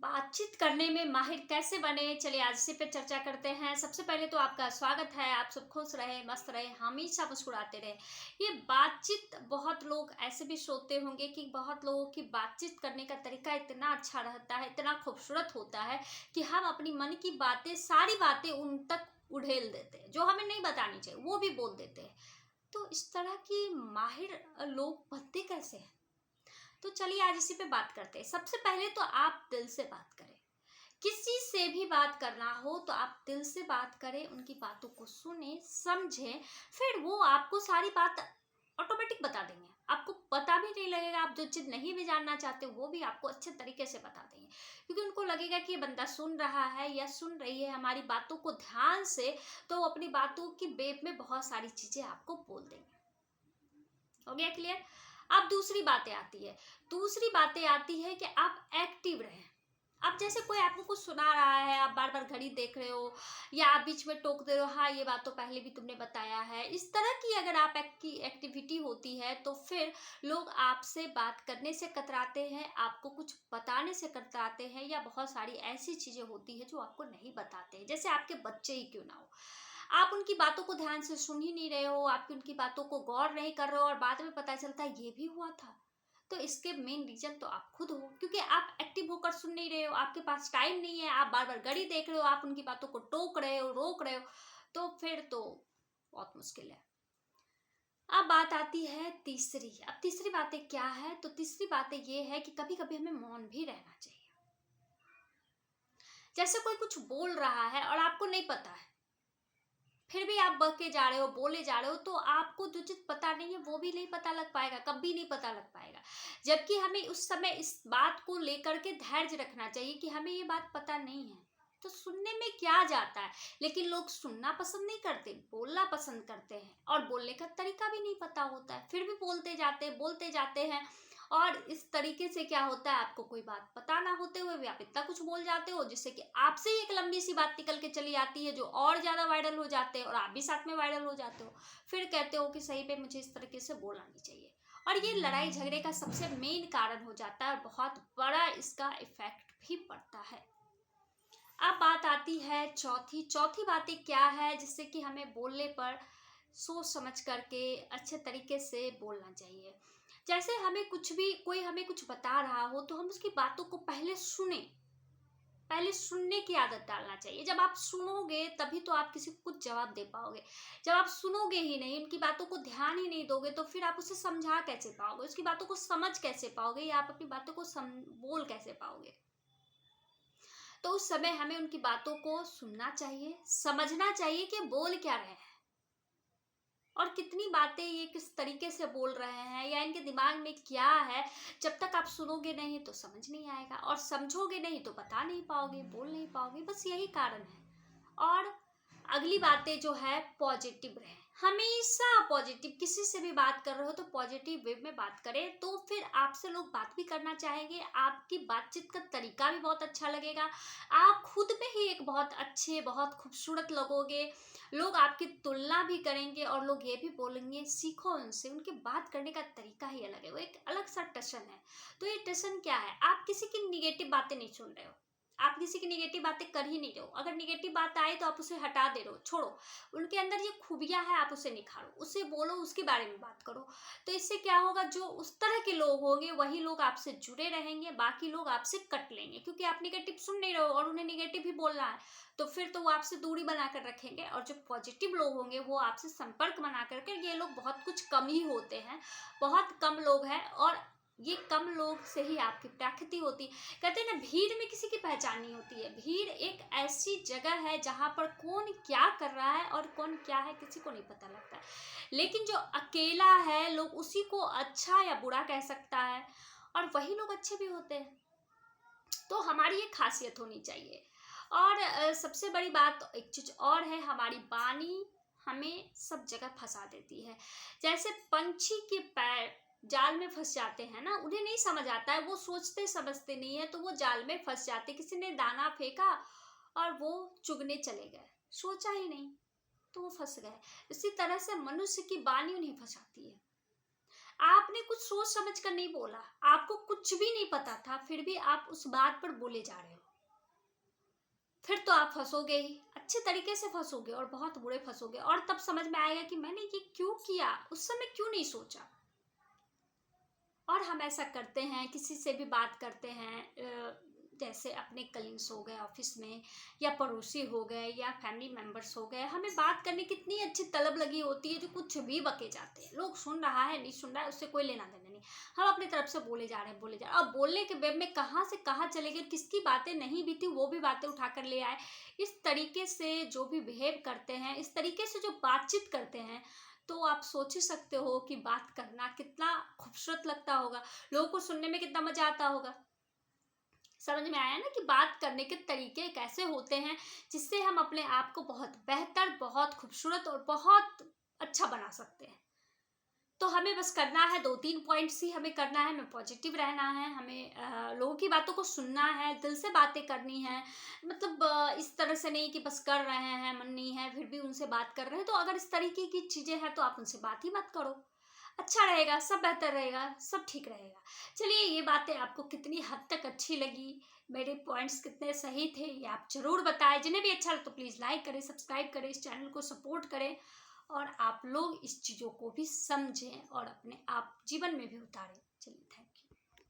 बातचीत करने में माहिर कैसे बने, चलिए आज इसी पे चर्चा करते हैं। सबसे पहले तो आपका स्वागत है। आप सब खुश रहे, मस्त रहे, हमेशा मुस्कुराते रहे। ये बातचीत, बहुत लोग ऐसे भी सोचते होंगे कि बहुत लोगों की बातचीत करने का तरीका इतना अच्छा रहता है, इतना खूबसूरत होता है कि हम अपनी मन की बातें, सारी बातें उन तक उड़ेल देते हैं, जो हमें नहीं बतानी चाहिए वो भी बोल देते हैं। तो इस तरह की माहिर लोग बनते कैसे हैं? तो चलिए आज इसी पे बात करते हैं। सबसे पहले तो आप दिल से बात करें। किसी से भी बात करना हो तो आप दिल से बात करें, उनकी बातों को सुने, समझें, फिर वो आपको सारी बात ऑटोमेटिक बता देंगे। आपको पता भी नहीं लगेगा, आप जो चीज़ नहीं भी जानना चाहते वो भी आपको अच्छे तरीके से बता देंगे, क्योंकि उनको लगेगा कि ये बंदा सुन रहा है या सुन रही है हमारी बातों को ध्यान से, तो वो अपनी बातों की बेब में बहुत सारी चीज़ें आपको बोल देंगे। हो गया क्लियर? अब दूसरी बातें आती है कि आप एक्टिव रहें। अब जैसे कोई आपको कुछ सुना रहा है, आप बार बार घड़ी देख रहे हो या आप बीच में टोक दे रहे हो, हाँ ये बात तो पहले भी तुमने बताया है, इस तरह की अगर आप की एक्टिविटी होती है तो फिर लोग आपसे बात करने से कतराते हैं, आपको कुछ बताने से कतराते हैं, या बहुत सारी ऐसी चीजें होती है जो आपको नहीं बताते हैं। जैसे आपके बच्चे ही क्यों ना हो, आप उनकी बातों को ध्यान से सुन ही नहीं रहे हो, आप उनकी बातों को गौर नहीं कर रहे हो, और बाद में पता चलता है ये भी हुआ था। तो इसके मेन रीजन तो आप खुद हो, क्योंकि आप एक्टिव होकर सुन नहीं रहे हो, आपके पास टाइम नहीं है, आप बार बार घड़ी देख रहे हो, आप उनकी बातों को टोक रहे हो, रोक रहे हो, तो फिर तो बहुत मुश्किल है। अब बात आती है तीसरी। अब तीसरी बातें क्या है? तो तीसरी बातें ये है कि कभी कभी हमें मौन भी रहना चाहिए। जैसे कोई कुछ बोल रहा है और आपको नहीं पता है, फिर भी आप बके जा रहे हो, बोले जा रहे हो, तो आपको जो चीज पता नहीं है वो भी नहीं पता लग पाएगा, कभी नहीं पता लग पाएगा। जबकि हमें उस समय इस बात को लेकर के धैर्य रखना चाहिए कि हमें ये बात पता नहीं है, तो सुनने में क्या जाता है। लेकिन लोग सुनना पसंद नहीं करते, बोलना पसंद करते हैं, और बोलने का तरीका भी नहीं पता होता है, फिर भी बोलते जाते हैं। और इस तरीके से क्या होता है, आपको कोई बात पता ना होते हुए भी आप इतना कुछ बोल जाते हो, जिससे कि आपसे ही एक लंबी सी बात निकल के चली आती है, जो और ज्यादा वायरल हो जाते हैं और आप भी साथ में वायरल हो जाते हो। फिर कहते हो कि सही पे मुझे इस तरीके से बोलना नहीं चाहिए, और ये लड़ाई झगड़े का सबसे मेन कारण हो जाता है, और बहुत बड़ा इसका इफेक्ट भी पड़ता है। अब बात आती है चौथी चौथी बातें क्या है, जिससे कि हमें बोलने पर सोच समझ करके अच्छे तरीके से बोलना चाहिए। जैसे हमें कुछ भी, कोई हमें कुछ बता रहा हो तो हम उसकी बातों को पहले सुने, पहले सुनने की आदत डालना चाहिए। जब आप सुनोगे तभी तो आप किसी को कुछ जवाब दे पाओगे। जब आप सुनोगे ही नहीं, उनकी बातों को ध्यान ही नहीं दोगे, तो फिर आप उसे समझा कैसे पाओगे, उसकी बातों को समझ कैसे पाओगे, या आप अपनी बातों को बोल कैसे पाओगे। तो उस समय हमें उनकी बातों को सुनना चाहिए, समझना चाहिए कि बोल क्या रहे हैं, और कितनी बातें ये किस तरीके से बोल रहे हैं, या इनके दिमाग में क्या है। जब तक आप सुनोगे नहीं तो समझ नहीं आएगा, और समझोगे नहीं तो बता नहीं पाओगे, बोल नहीं पाओगे। बस यही कारण है। और अगली बातें जो है, पॉजिटिव रहे, हमेशा पॉजिटिव। किसी से भी बात कर रहे हो तो पॉजिटिव वे में बात करें, तो फिर आपसे लोग बात भी करना चाहेंगे, आपकी बातचीत का तरीका भी बहुत अच्छा लगेगा, आप खुद में ही एक बहुत अच्छे, बहुत खूबसूरत लगोगे। लोग आपकी तुलना भी करेंगे, और लोग ये भी बोलेंगे सीखो उनसे, उनके बात करने का तरीका ही अलग है, वो एक अलग सा टशन है। तो ये टशन क्या है? आप किसी की निगेटिव बातें नहीं सुन रहे हो, आप किसी की निगेटिव बातें कर ही नहीं रहे हो। अगर निगेटिव बात आए तो आप उसे हटा दे रहे हो, छोड़ो। उनके अंदर ये खूबियां है, आप उसे निखारो, उसे बोलो, उसके बारे में बात करो। तो इससे क्या होगा, जो उस तरह के लोग होंगे वही लोग आपसे जुड़े रहेंगे, बाकी लोग आपसे कट लेंगे, क्योंकि आप निगेटिव सुन नहीं रहे हो और उन्हें निगेटिव ही बोलना है। तो फिर तो वो आपसे दूरी बनाकर रखेंगे, और जो पॉजिटिव लोग होंगे वो आपसे संपर्क बना करके, ये लोग बहुत कुछ कम ही होते हैं, बहुत कम लोग हैं, और ये कम लोग से ही आपकी प्रकृति होती। कहते हैं ना, भीड़ में किसी की पहचान नहीं होती है। भीड़ एक ऐसी जगह है जहां पर कौन क्या कर रहा है और कौन क्या है किसी को नहीं पता लगता है। लेकिन जो अकेला है, लोग उसी को अच्छा या बुरा कह सकता है, और वही लोग अच्छे भी होते हैं। तो हमारी ये खासियत होनी चाहिए। और सबसे बड़ी बात एक चीज और है, हमारी वाणी हमें सब जगह फंसा देती है। जैसे पंछी के पैर जाल में फंस जाते हैं ना, उन्हें नहीं समझ आता है, वो सोचते समझते नहीं है, तो वो जाल में फंस जाते। किसी ने दाना फेंका और वो चुगने चले गए, सोचा ही नहीं, तो वो फंस गए। इसी तरह से मनुष्य की वाणी उन्हें फंसाती है। आपने कुछ सोच समझ कर नहीं बोला, आपको कुछ भी नहीं पता था, फिर भी आप उस बात पर बोले जा रहे हो, फिर तो आप फंसोगे ही, अच्छे तरीके से फंसोगे और बहुत बुरे फंसोगे। और तब समझ में आएगा कि मैंने ये क्यों किया, उस समय क्यों नहीं सोचा। और हम ऐसा करते हैं, किसी से भी बात करते हैं, जैसे अपने कलीग्स हो गए ऑफिस में, या पड़ोसी हो गए, या फैमिली मेंबर्स हो गए, हमें बात करने की इतनी अच्छी तलब लगी होती है, जो कुछ भी बके जाते हैं, लोग सुन रहा है नहीं सुन रहा है उससे कोई लेना देना नहीं, हम अपनी तरफ से बोले जा रहे हैं बोले जा रहे हैं। अब बोलने के वेब में कहाँ से कहाँ चले गए, किसकी बातें नहीं भी थी वो भी बातें उठा कर ले आए। इस तरीके से जो भी बिहेव करते हैं, इस तरीके से जो बातचीत करते हैं, तो आप सोच ही सकते हो कि बात करना कितना खूबसूरत लगता होगा, लोगों को सुनने में कितना मजा आता होगा। समझ में आया ना कि बात करने के तरीके कैसे होते हैं, जिससे हम अपने आप को बहुत बेहतर, बहुत खूबसूरत और बहुत अच्छा बना सकते हैं। तो हमें बस करना है 2-3 पॉइंट्स ही हमें करना है, हमें पॉजिटिव रहना है, हमें लोगों की बातों को सुनना है, दिल से बातें करनी है। मतलब इस तरह से नहीं कि बस कर रहे हैं, मन नहीं है फिर भी उनसे बात कर रहे हैं, तो अगर इस तरीके की चीज़ें हैं तो आप उनसे बात ही मत करो। अच्छा रहेगा, सब बेहतर रहेगा, सब ठीक रहेगा। चलिए, ये बातें आपको कितनी हद तक अच्छी लगी, मेरे पॉइंट्स कितने सही थे, ये आप ज़रूर बताएं। जिन्हें भी अच्छा लगे तो प्लीज़ लाइक करें, सब्सक्राइब करें, इस चैनल को सपोर्ट करें, और आप लोग इस चीज़ों को भी समझें और अपने आप जीवन में भी उतारें। चलिए, थैंक यू।